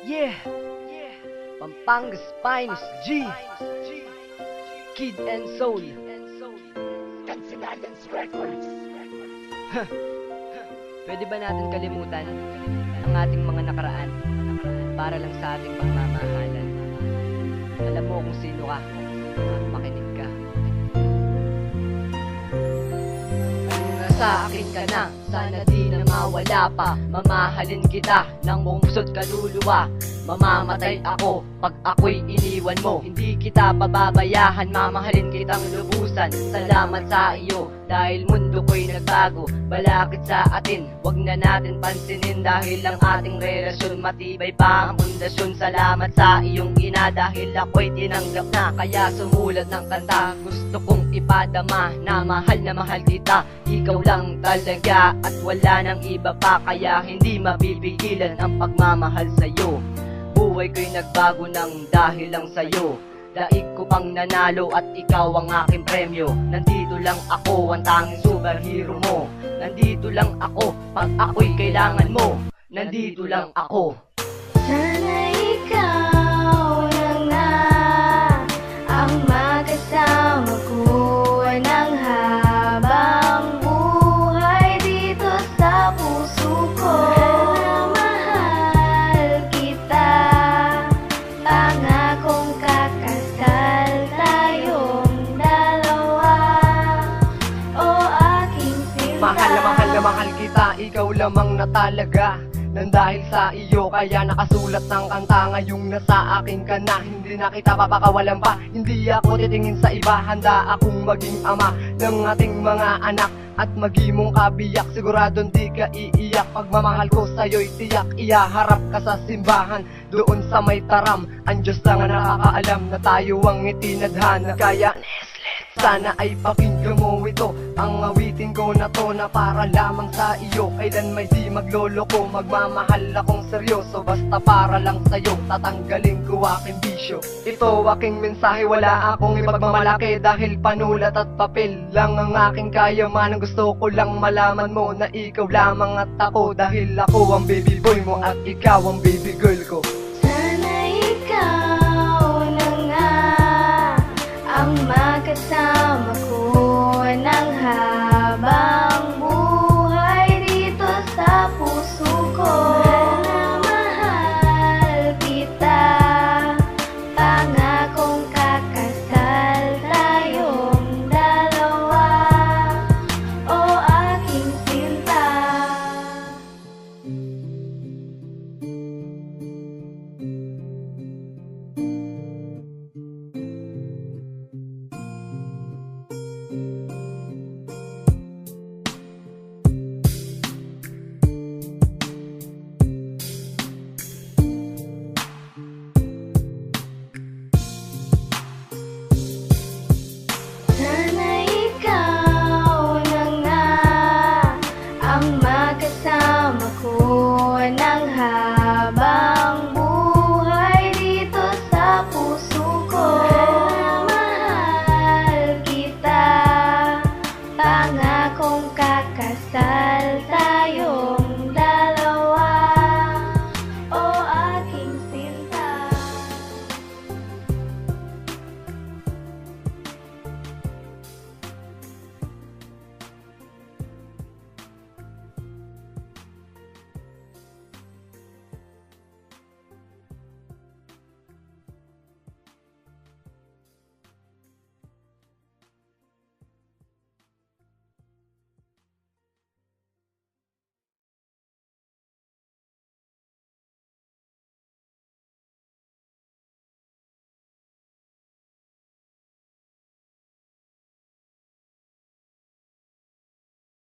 Yeah, Pampanga's finest G, Kid and Soul. Cancelagans Records. Pwede ba natin kalimutan ang ating mga nakaraan para lang sa ating pagmamahalan? Alam mo kung sino ka, makinig ka. Sa akin ka na, sana di na mawala pa. Mamahalin kita ng buong puso't kaluluwa. Mamamatay ako pag ako'y iniwan mo. Hindi kita pababayahan, mamahalin kitang lubusan. Salamat sa iyo dahil mundo ko'y nagbago. Balakid sa atin, wag na natin pansinin. Dahil ang ating relasyon matibay pa ang pundasyon. Salamat sa iyong ina dahil ako'y tinanggap na. Kaya sumulat ng kanta, gusto kong ipadama na mahal kita. Ikaw lang talaga at wala nang iba pa. Kaya hindi mapipigilan ang pagmamahal sa'yo. Buhay ko'y nagbago ng dahil lang sa'yo. Daig ko pang nanalo at ikaw ang aking premyo. Nandito lang ako, ang tanging superhero mo. Nandito lang ako pag ako'y kailangan mo. Nandito lang ako. Sana ikaw na nga ang makasama ko ng habang buhay dito sa puso ko. Mahal kita, pangakong kakasal tayong dalawa. O aking sinta, Mahal na mahal kita, ikaw lamang na talaga. Nang dahil sa iyo, kaya nakasulat ng kanta. Ngayong nasa akin ka na, hindi na kita papakawalan pa. Hindi ako titingin sa iba, handa akong maging ama ng ating mga anak at maging mong kabiyak. Siguradong di ka iiyak, pagmamahal ko sa'yo'y tiyak. Iyaharap ka sa simbahan, doon sa may taram. Ang Diyos lang ang nakakaalam na tayo ang itinadhana. Kaya sana ay pakinggan mo ito, ang awitin ko na to na para lamang sa iyo. Kailan may di magloloko, magmamahal akong seryoso. Basta para lang sa'yo, tatanggalin ko aking bisyo. Ito aking mensahe, wala akong ipagmamalaki. Dahil panulat at papel lang ang aking kayaman. Gusto ko lang malaman mo na ikaw lamang at ako. Dahil ako ang baby boy mo at ikaw ang baby girl ko. sana ikaw na nga ang makasama ko ng habang buhay dito sa puso ko. Mahal kita, pangakong kakasal tayong dalawa. O aking sinta. Sana ikaw na nga ang makasama ko ng